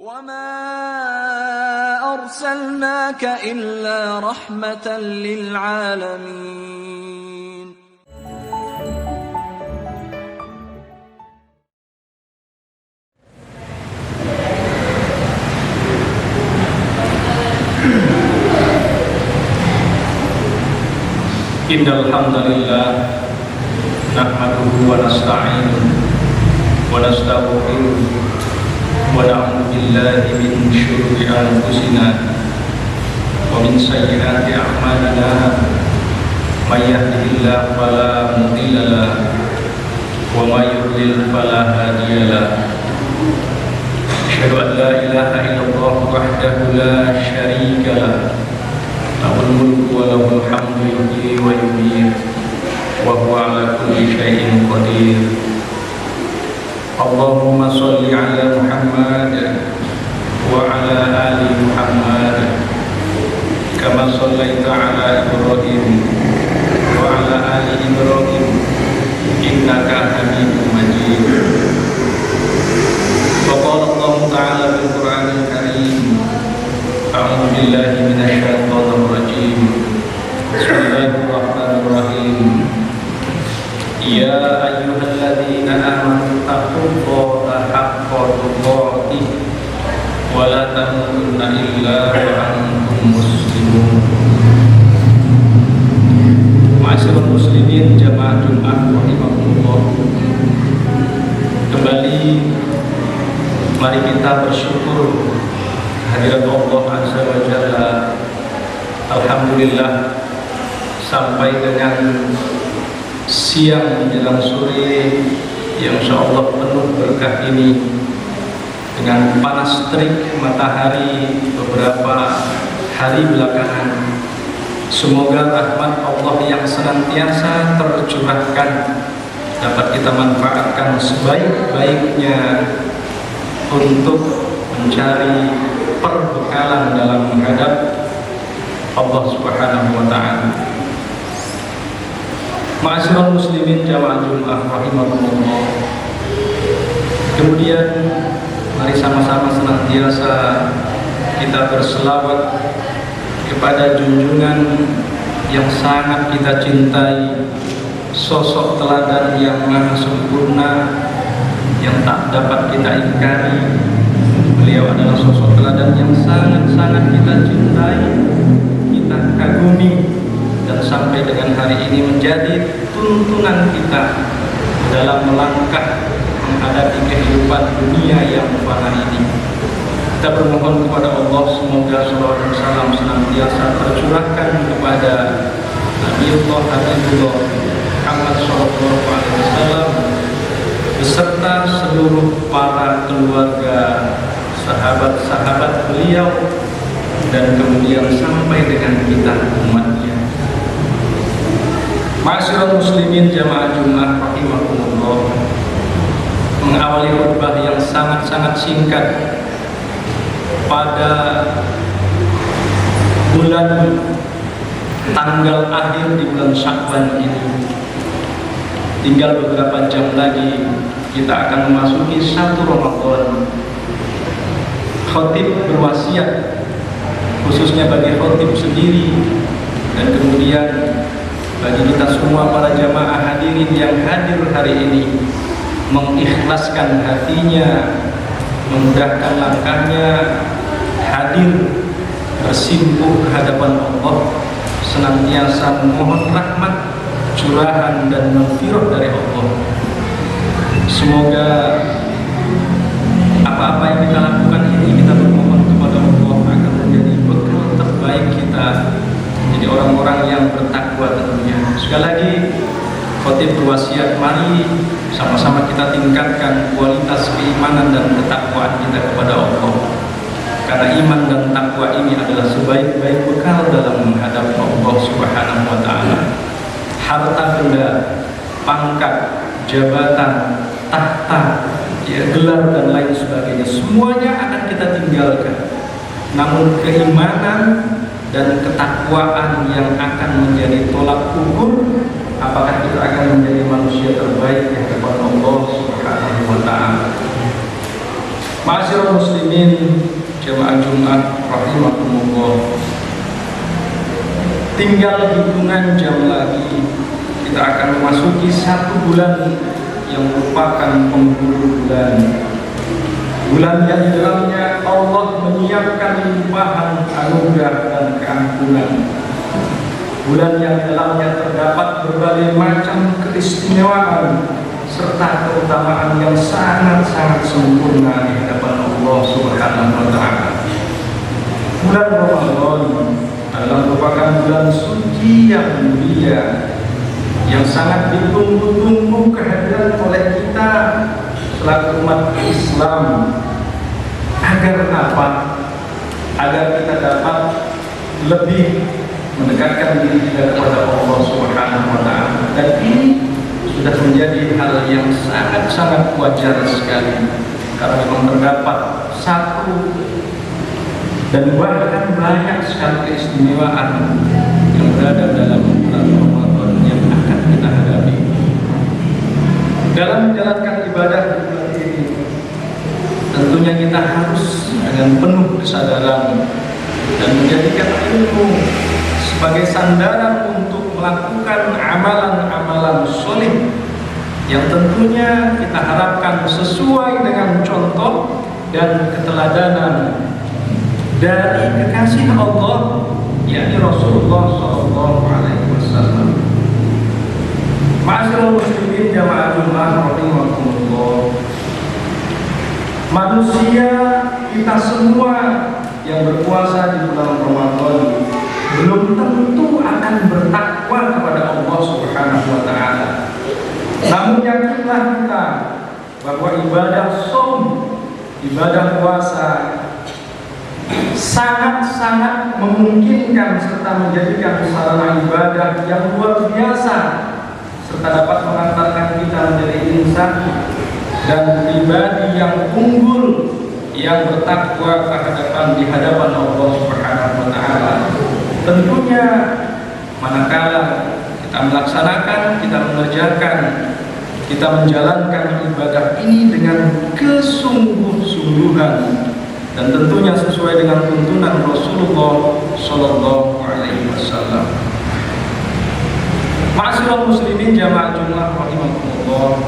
وَمَا أَرْسَلْنَاكَ إِلَّا رَحْمَةً لِلْعَالَمِينَ. Innal hamdalillah nahmaduhu wa nasta'inuhu wa nastaghfiruh wa na'udzu billahi min syururi anfusina wa min sayyiati a'malina may yahdihillahu fala mudilla lahu wa may yudlil fala hadiya lahu. Asyhadu an la ilaha illallah wahdahu la syarika lahu lahul mulku wa lahul hamdu yuhyi wa yumiit wa huwa ala kulli syai'in qadir. Allahumma sholli ala Muhammad wa ala ali Muhammad kama shallaita ala Ibrahim wa ala ali Ibrahim innaka Hamidum Majid. Wa qala Allah ta'ala fil Qur'anil Karim, a'udzu billahi minasy syaithanir rajim. Bismillahirrahmanirrahim. Ya ayyuhalladzina amanu taqullaha haqqa tuqatih wa la tamutunna illa wa antum muslimun. Ma'asyiral muslimin jamaah Jumat rahimakumullah. Kembali mari kita bersyukur hadirat Allah azza wa jalla. Alhamdulillah sampai dengan siang menjelang sore yang insyaallah penuh berkah ini, dengan panas terik matahari beberapa hari belakangan, semoga rahmat Allah yang senantiasa tercurahkan dapat kita manfaatkan sebaik-baiknya untuk mencari perbekalan dalam menghadap Allah Subhanahu wa ta'ala. Ma'asyiral muslimin jamaah Jumat rahimakumullah. Kemudian mari sama-sama senantiasa kita berselawat kepada junjungan yang sangat kita cintai, sosok teladan yang maha sempurna yang tak dapat kita ingkari. Beliau adalah sosok teladan yang sangat-sangat kita cintai, kita kagumi, dan sampai dengan hari ini menjadi tuntunan kita dalam melangkah menghadapi kehidupan dunia yang fana ini. Kita bermohon kepada Allah semoga salawat dan salam senantiasa tercurahkan kepada Nabiullah Habibullah Muhammad sallallahu alaihi wasallam beserta seluruh para keluarga, sahabat-sahabat beliau, dan kemudian sampai dengan kita umatnya. Ma'asyiral muslimin jamaah Jumat rahimakumullah, mengawali khutbah yang sangat-sangat singkat pada bulan tanggal akhir di bulan Sya'ban ini. Tinggal beberapa jam lagi kita akan memasuki 1 Ramadan. Khatib berwasiat khususnya bagi khatib sendiri dan kemudian bagi kita semua para jamaah hadirin yang hadir hari ini, mengikhlaskan hatinya, memudahkan langkahnya, hadir bersimpuh hadapan Allah, senantiasa memohon rahmat, curahan dan maghfirah dari Allah. Semoga apa-apa yang kita lakukan ini kita bermohon kepada Allah agar menjadi bekal terbaik kita, jadi orang-orang yang bertakwa tentunya. Sekali lagi khatib berwasiat, mari sama-sama kita tingkatkan kualitas keimanan dan ketakwaan kita kepada Allah, karena iman dan takwa ini adalah sebaik-baik bekal dalam menghadap Allah Subhanahu wa ta'ala. Harta benda, pangkat, jabatan, tahta, gelar dan lain sebagainya, semuanya akan kita tinggalkan. Namun keimanan dan ketakwaan yang akan menjadi tolak ukur apakah kita akan menjadi manusia terbaik di hadapan Allah Subhanahu wa ta'ala. Ma'asyiral muslimin jamaah Jumat rahimakumullah. Tinggal hitungan jam lagi kita akan memasuki 1 bulan yang merupakan penghulu bulan. Bulan yang di dalamnya Allah menyiapkan limpahan anugerah dan keampunan. Bulan yang di dalamnya terdapat berbagai macam keistimewaan serta keutamaan yang sangat-sangat sempurna di hadapan Allah Subhanahu wa taala. Bulan Ramadan adalah merupakan bulan suci yang mulia yang sangat ditunggu-tunggu kehadiran oleh kita selaku umat Islam. Agar apa? Agar kita dapat lebih mendekatkan diri kita kepada Allah Subhanahu wa taala. Dan ini sudah menjadi hal yang sangat-sangat wajar sekali karena memang terdapat satu dan bahkan banyak sekali keistimewaan yang berada dalam bulan Ramadan yang akan kita hadapi. Dalam menjalankan ibadah di bulan ini, tentunya kita harus dengan penuh kesadaran dan menjadikan ilmu sebagai sandaran untuk melakukan amalan-amalan soleh yang tentunya kita harapkan sesuai dengan contoh dan keteladanan dari kekasih Allah, yakni Rasulullah SAW. Ma'asyiral muslimin jamaah Jumat rahimakumullah. Manusia kita semua yang berpuasa di bulan Ramadan belum tentu akan bertakwa kepada Allah Subhanahu wa taala. Namun yakinlah kita bahwa ibadah shaum, ibadah puasa sangat-sangat memungkinkan serta menjadikan sarana ibadah yang luar biasa serta dapat mengantarkan kita menjadi insan dan pribadi yang unggul yang bertakwa di hadapan Allah Subhanahu wa taala. Tentunya manakala kita melaksanakan, kita mengerjakan, kita menjalankan ibadah ini dengan kesungguh-sungguhan dan tentunya sesuai dengan tuntunan Rasulullah Shallallahu Alaihi Wasallam. Ma'asyiral muslimin jamaah Jumat rahimakumullah.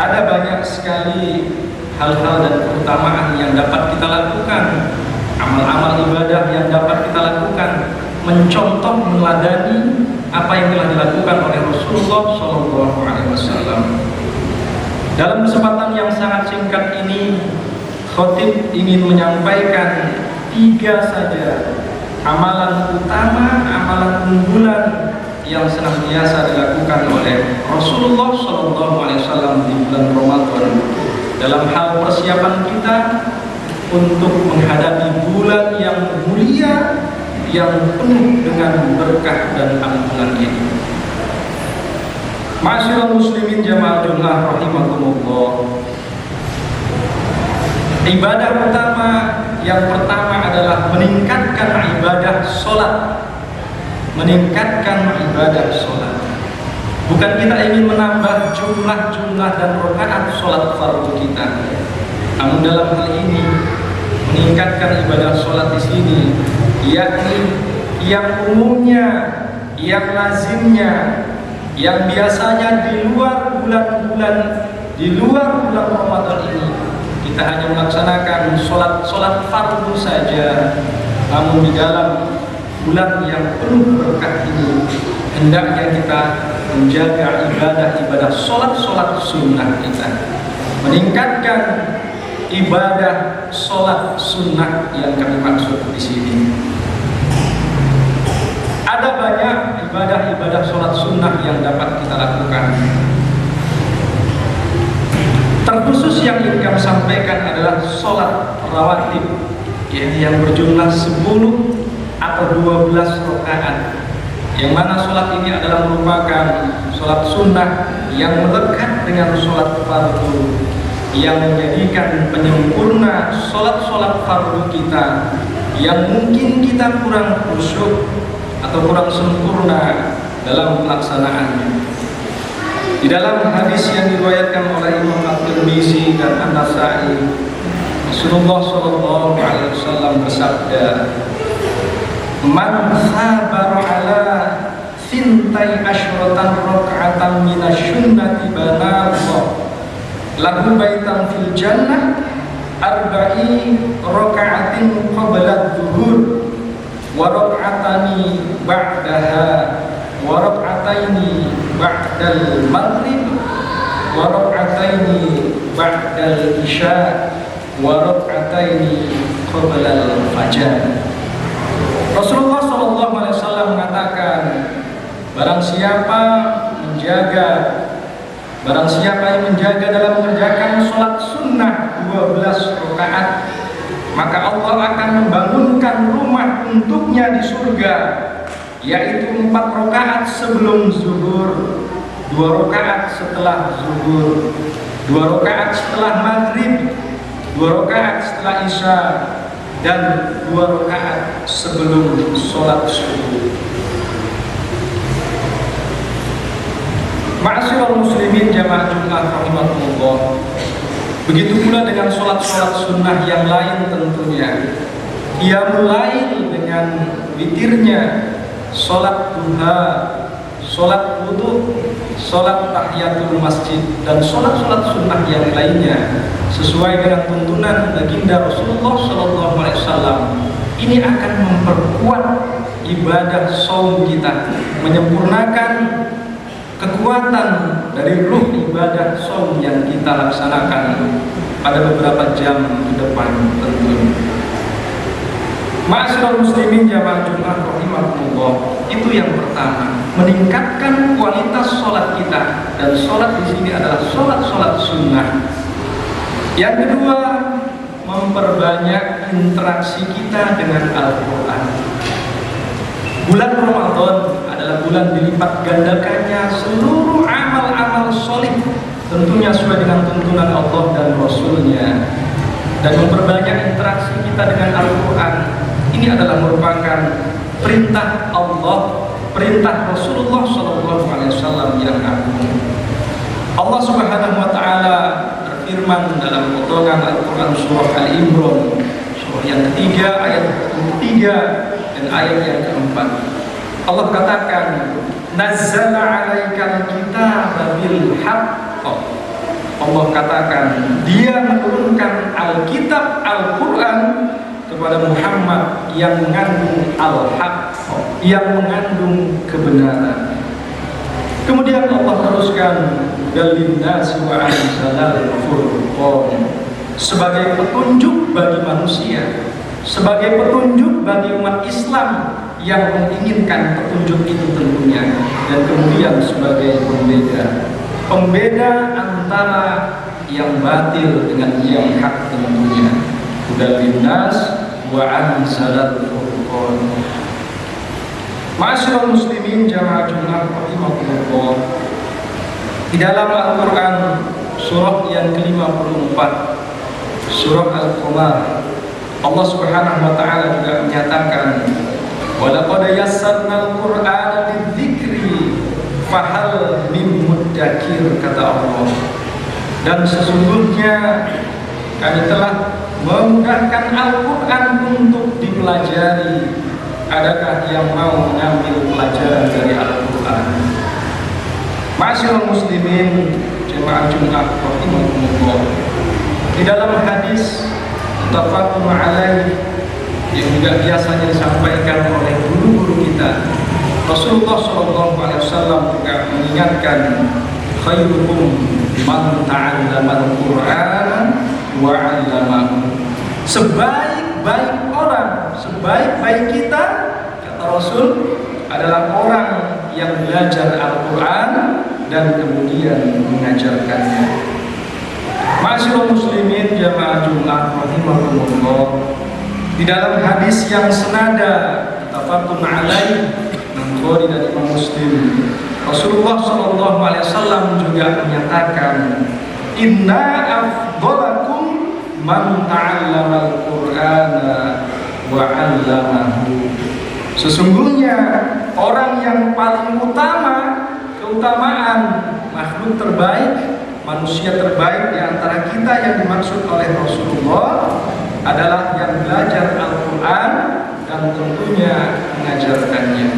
Ada banyak sekali hal-hal dan keutamaan yang dapat kita lakukan, amal-amal ibadah yang dapat kita lakukan, mencontoh, meneladani apa yang telah dilakukan oleh Rasulullah Shallallahu Alaihi Wasallam. Dalam kesempatan yang sangat singkat ini, khotib ingin menyampaikan 3 saja amalan utama, amalan unggulan yang senantiasa dilakukan oleh Rasulullah Shallallahu Alaihi Wasallam di bulan Ramadan dalam hal persiapan kita untuk menghadapi bulan yang mulia yang penuh dengan berkah dan ampunan ini. Ma'asyiral muslimin jamaah Jumat rahimakumullah. Ibadah utama yang pertama adalah meningkatkan ibadah sholat. Meningkatkan ibadah sholat. Bukan kita ingin menambah jumlah dan rakaat sholat fardu kita, namun dalam hal ini meningkatkan ibadah sholat di sini, yakni yang umumnya, yang lazimnya, yang biasanya di luar bulan Ramadan ini kita hanya melaksanakan sholat fardu saja, namun di dalam bulan yang penuh berkah ini hendaknya kita menjaga ibadah sholat sunnah kita, meningkatkan ibadah sholat sunnah yang kami maksud di sini. Ada banyak ibadah sholat sunnah yang dapat kita lakukan. Terkhusus yang ingin kami sampaikan adalah sholat rawatib, yang berjumlah 10 atau 12 rakaat. Yang mana sholat ini adalah merupakan sholat sunnah yang melekat dengan sholat fardu, yang menjadikan penyempurna sholat fardu kita yang mungkin kita kurang khusyuk atau kurang sempurna dalam pelaksanaannya. Di dalam hadis yang diriwayatkan oleh Imam At-Tirmizi dan An-Nasa'i Rasulullah Shallallahu Alaihi Wasallam bersabda, "Man sabara ala sintai asyratan rakaatan minasyunnati banallah lahu baitan fil jannah arba'i raka'atin qabla dhuhur wa raka'atani ba'daha wa raka'ataini ba'dal maghrib wa raka'ataini ba'dal isya wa raka'ataini qabla al-fajar." Rasulullah SAW mengatakan, barang siapa yang menjaga dalam mengerjakan sholat sunnah 12 rakaat, maka Allah akan membangunkan rumah untuknya di surga, yaitu 4 rakaat sebelum zuhur, 2 rakaat setelah zuhur, 2 rakaat setelah maghrib, 2 rakaat setelah isya, dan 2 rakaat sebelum sholat subuh. Ma'asyiral muslimin jamaah Jumat rahimakumullah. Begitu pula dengan sholat-sholat sunnah yang lain tentunya. Qiyamul lail dengan witirnya, sholat duha, sholat wudu, sholat tahiyatul masjid, dan sholat-sholat sunnah yang lainnya sesuai dengan tuntunan baginda Rasulullah SAW. Ini akan memperkuat ibadah shaum kita, menyempurnakan kekuatan dari ruh ibadah shaum yang kita laksanakan pada beberapa jam ke depan tentunya. Ma'asyiral muslimin jamaah Jumat rahimakumullah, itu yang pertama, meningkatkan kualitas sholat kita, dan sholat di sini adalah sholat sunnah. Yang kedua, memperbanyak interaksi kita dengan Al-Quran. Bulan Ramadan adalah bulan dilipat gandakannya seluruh amal-amal sholih, tentunya sesuai dengan tuntunan Allah dan Rasulnya. Dan memperbanyak interaksi kita dengan Al-Quran, ini adalah merupakan perintah Allah, perintah Rasulullah SAW yang agung. Allah Subhanahu Wa Taala berfirman dalam potongan Al-Quran surah Al-Imran, surah yang ketiga ayat 3 dan ayat yang keempat. Allah katakan, "Nazzala 'alaikal kitaba bil haqq." Allah katakan, Dia menurunkan Alkitab Al-Quran kepada Muhammad yang mengandung al-haq, yang mengandung kebenaran. Kemudian Allah teruskan, "Dalinnasi wa anzalal furqan," sebagai petunjuk bagi manusia, sebagai petunjuk bagi umat Islam yang menginginkan petunjuk itu tentunya, dan kemudian sebagai pembeda antara yang batil dengan yang hak tentunya. Dalinas wa anzalal furqan. Ma'asyiral muslimin jamaah Jumat rahimakumullah, di dalam Al-Quran surah yang ke-54, surah Al-Qamar, Allah Subhanahu Wa Taala juga menyatakan, "Walaqad yassarnal Qur'ana lidzikri fahal mim muddakir," kata Allah. Dan sesungguhnya kami telah memudahkan Al-Quran untuk dipelajari. Adakah yang mau mengambil pelajaran dari Al-Quran? Ma'asyiral muslimin jemaah Jumat rahimakumullah, di dalam hadis muttafaqun alaih yang juga biasanya disampaikan oleh guru-guru kita, Rasulullah SAW juga mengingatkan, "Khairukum man ta'allama al-Qur'an wa 'allamahu." Sebaik-baik orang, sebaik-baik kita, kata Rasul, adalah orang yang belajar Al-Quran dan kemudian mengajarkannya. Ma'asyiral muslimin jamaah Jumat rahimakumullah, di dalam hadis yang senada muttafaqun alaih Bukhari dan Imam Muslim, Rasulullah SAW juga menyatakan, "Inna afdalakum man ta'allama al-Qur'ana wa 'allamahu." Sesungguhnya orang yang paling utama, keutamaan makhluk terbaik manusia terbaik di antara kita yang dimaksud oleh Rasulullah adalah yang belajar Al-Quran dan tentunya mengajarkannya.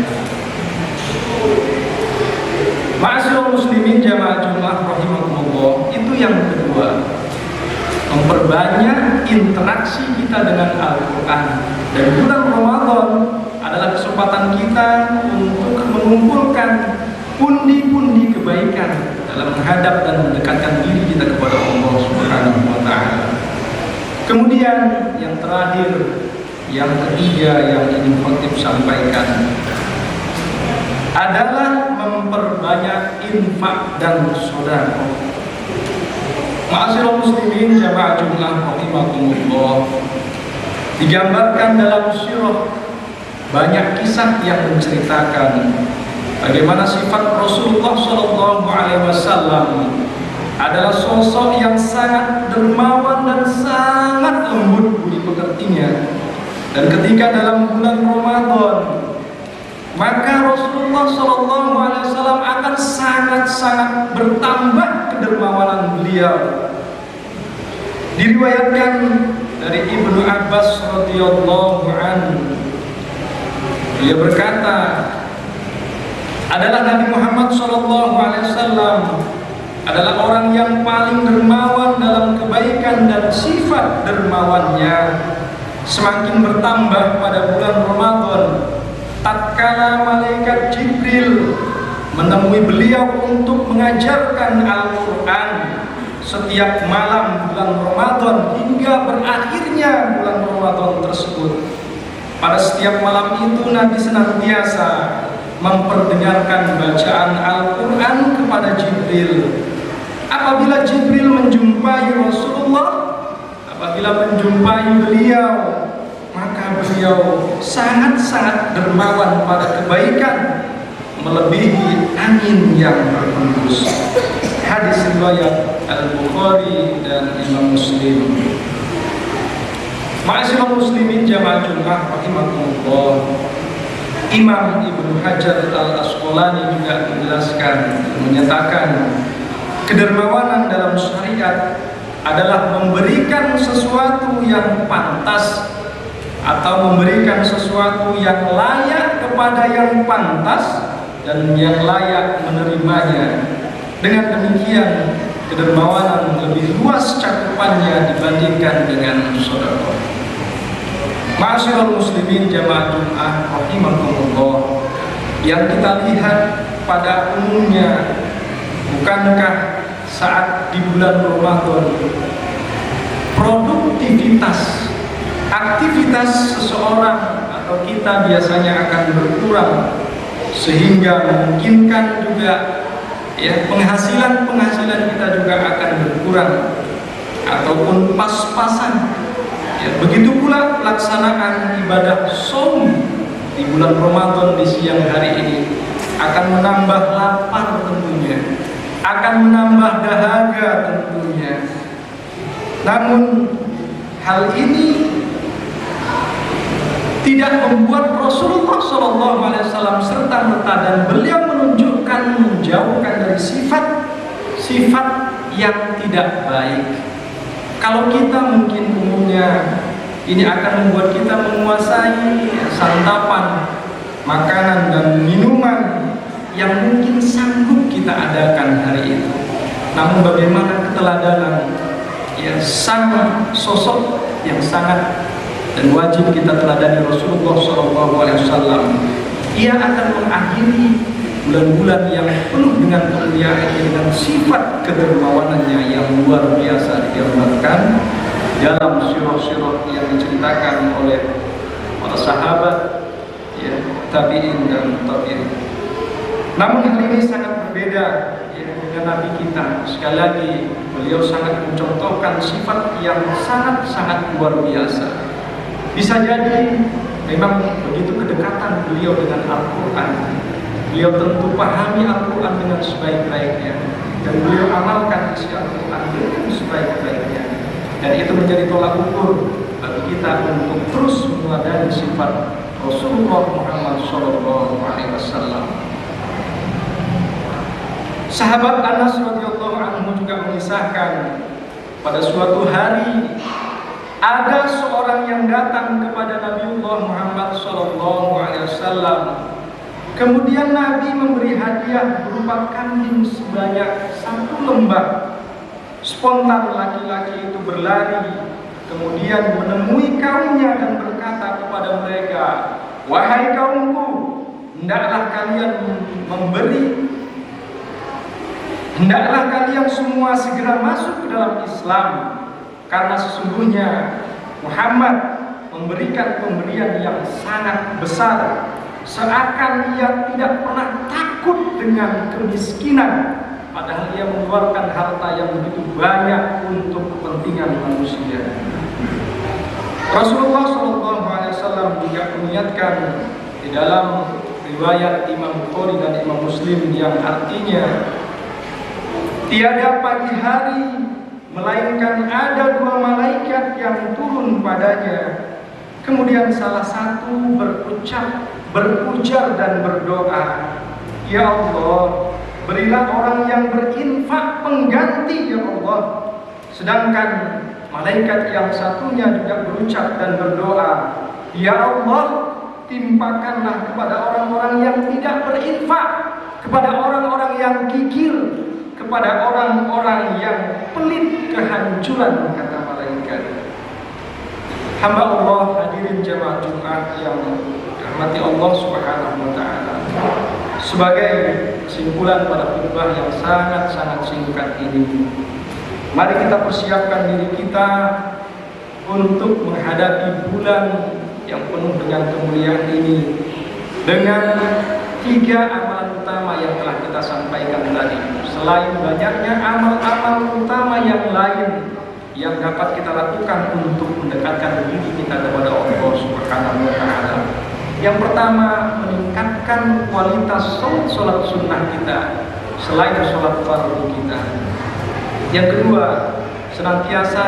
Ma'asyiral muslimin jamaah Jumat rahimakumullah, itu yang kedua, memperbanyak interaksi kita dengan Al-Quran. Dan bulan Ramadan adalah kesempatan kita untuk mengumpulkan pundi-pundi kebaikan dalam menghadap dan mendekatkan diri kita kepada Allah Subhanahu wa Ta'ala. Kemudian yang terakhir, yang ketiga yang ingin khotib sampaikan adalah memperbanyak infak dan sedekah. Ma'asyiral muslimin jamaah Jumat rahimakumullah, digambarkan dalam sirah banyak kisah yang menceritakan bagaimana sifat Rasulullah SAW adalah sosok yang sangat dermawan dan sangat lembut budi pekertinya. Dan ketika dalam bulan Ramadan, maka Rasulullah SAW akan sangat-sangat bertambah kedermawanan beliau. Diriwayatkan dari Ibnu Abbas radhiyallahu anhu, dia berkata, adalah Nabi Muhammad SAW adalah orang yang paling dermawan dalam kebaikan, dan sifat dermawannya semakin bertambah pada bulan Ramadan. Tatkala malaikat Jibril menemui beliau untuk mengajarkan Al-Quran setiap malam bulan Ramadan hingga berakhirnya bulan Ramadan tersebut. Pada setiap malam itu Nabi senantiasa memperdengarkan bacaan Al-Quran kepada Jibril. Apabila Jibril menjumpai Rasulullah, apabila menjumpai beliau, maka beliau sangat-sangat dermawan pada kebaikan, melebihi angin yang berhembus. Hadis riwayat Al-Bukhari dan Imam Muslim. Ma'asyiral muslimin jamaah Jumat rahimakumullah, Imam Ibnu Hajar Al-Asqalani juga menjelaskan, menyatakan kedermawanan dalam syariat adalah memberikan sesuatu yang pantas atau memberikan sesuatu yang layak kepada yang pantas dan yang layak menerimanya. Dengan demikian kedermawanan lebih luas cakupannya dibandingkan dengan sedekah. Ma'asyiral muslimin jamaah Jumat rahimakumullah, yang kita lihat pada umumnya, bukankah saat di bulan Ramadan produktivitas, aktivitas seseorang atau kita biasanya akan berkurang, sehingga memungkinkan juga penghasilan kita juga akan berkurang ataupun pas-pasan. Begitu pula pelaksanaan ibadah shaum di bulan Ramadan di siang hari ini akan menambah lapar tentunya, akan menambah dahaga tentunya. Namun hal ini tidak membuat Rasulullah SAW serta-merta dan beliau menunjukkan menjauhkan dari sifat yang tidak baik. Kalau kita mungkin umumnya ini akan membuat kita menguasai santapan, makanan dan minuman yang mungkin sanggup kita adakan hari itu. Namun bagaimana keteladanan sang sosok yang sangat dan wajib kita teladani Rasulullah SAW. Ia akan mengakhiri bulan-bulan yang penuh dengan kemuliaan dengan sifat kedermawanannya yang luar biasa digambarkan dalam sirah-sirah yang diceritakan oleh para sahabat, tabi'in dan tabi'in. Namun hal ini sangat berbeda dengan Nabi kita. Sekali lagi, beliau sangat mencontohkan sifat yang sangat-sangat luar biasa. Bisa jadi memang begitu kedekatan beliau dengan Al-Quran. Beliau tentu pahami Al-Quran dengan sebaik-baiknya, dan beliau amalkan isi Al-Quran dengan sebaik-baiknya. Dan itu menjadi tolak ukur bagi kita untuk terus meneladani sifat Rasulullah Muhammad SAW. Sahabat Anas radhiyallahu anhu anhu juga mengisahkan pada suatu hari ada seorang yang datang kepada Nabiullah Muhammad SAW. Kemudian Nabi memberi hadiah berupa kambing sebanyak 1 lembah. Spontan laki-laki itu berlari, kemudian menemui kaumnya dan berkata kepada mereka, "Wahai kaumku, hendaklah kalian semua segera masuk ke dalam Islam, karena sesungguhnya Muhammad memberikan pemberian yang sangat besar, seakan ia tidak pernah takut dengan kemiskinan, padahal ia mengeluarkan harta yang begitu banyak untuk kepentingan manusia." Rasulullah SAW juga mengingatkan di dalam riwayat Imam Bukhari dan Imam Muslim yang artinya, "Tiada pagi hari melainkan ada 2 malaikat yang turun padanya. Kemudian salah satu berujar dan berdoa, 'Ya Allah, berilah orang yang berinfak pengganti, ya Allah.' Sedangkan malaikat yang satunya juga berucap dan berdoa, 'Ya Allah, timpakanlah kepada orang-orang yang tidak berinfak, kepada orang-orang yang kikir, kepada orang-orang yang pelit kehancuran,' kata malaikat. Hamba Allah, hadirin jamaah Jumat yang dirahmati Allah Subhanahu wa taala. Sebagai kesimpulan pada khutbah yang sangat-sangat singkat ini, mari kita persiapkan diri kita untuk menghadapi bulan yang penuh dengan kemuliaan ini dengan 3 amalan utama yang telah kita sampaikan tadi. Selain banyaknya amal-amal utama yang lain yang dapat kita lakukan untuk mendekatkan diri kita kepada Allah Subhanahu wa taala. Yang pertama, meningkatkan kualitas sholat sunnah kita selain sholat fardu kita. Yang kedua, senantiasa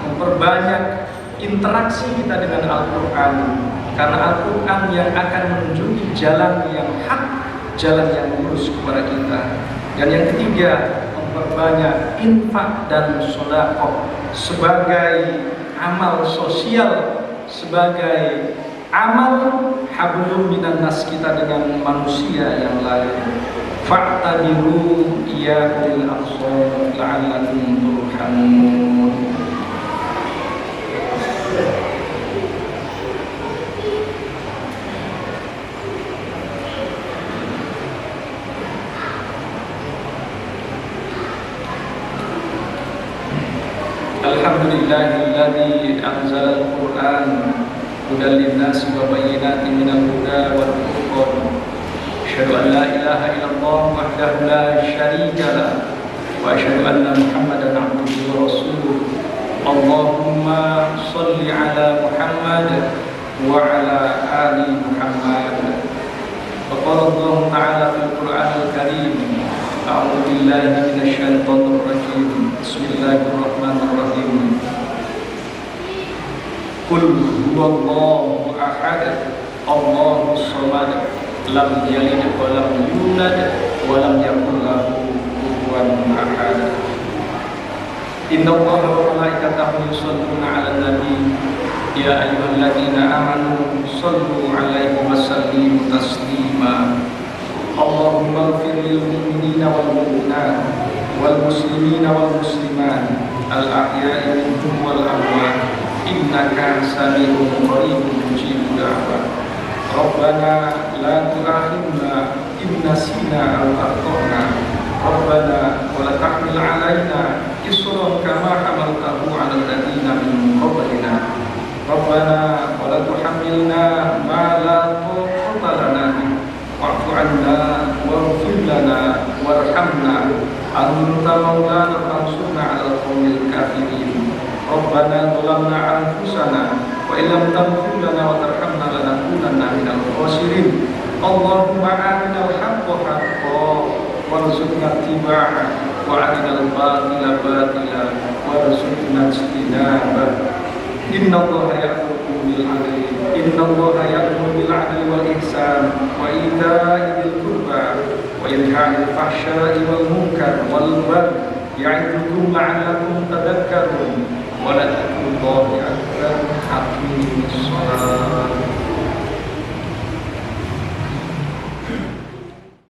memperbanyak interaksi kita dengan Al-Quran, karena Al-Quran yang akan menunjuki jalan yang hak, jalan yang lurus kepada kita. Dan yang ketiga, memperbanyak infak dan sedekah sebagai amal sosial, sebagai amal hablum minan nas kita dengan manusia yang lain. Fa'tabiru ya ulil absar la'allakum turhamun. Alhamdulillahilladzi anzalal Qur'an hudan lin-nasi wa bayyinatin minal huda wal furqan. Asyhadu an la ilaha illallah wahdahu la syarika lah wa asyhadu anna Muhammadan abduhu wa rasuluh. Allahumma shalli ala Muhammad wa ala ali Muhammad. Wa qala Allah ta'ala fil Qur'anil Karim, a'udzu billahi minasy syaithanir rajim. Bismillahirrahmanirrahim. Qul huwallahu ahad, Allahus samad, lam yalid wa lam yulad wa lam yakul lahu kufuwan ahad. Innallaha wa malaikatahu yusholluna 'alan nabi, ya ayyuhalladzina amanu shallu 'alaihi wa sallimu taslima. Allahumma ighfir lil mu'minina wal mu'minat wal muslimina wal muslimat al ahya'i minhum wal amwat innaka sami'un qaribun mujibud da'wat. Rabbana la tu'akhidna in nasina aw akhtana. Rabbana wa la tahmil 'alaina isran kama hamaltahu 'alal ladzina min qablina. Rabbana wa la tuhammilna ma la taqata lana bihi wa'fu 'anna waghfir lana warhamna anta maulana fansurna 'alal qaumil kafirin. Rabbana zalamna anfusana wa illam taghfir lana wa tarhamna lanakunanna minal khasirin. Allahumma arinal haqqa haqqan warzuqna ittiba'ah wa arinal batila batila warzuqna ijtinabah. Innallaha ya'muru bil 'adli wal ihsan wa ita'i dzil qurba wa yanha 'anil fahsya'i wal munkar wal baghi ya'idukum la'allakum tadhakkarun wa la takunu hakimin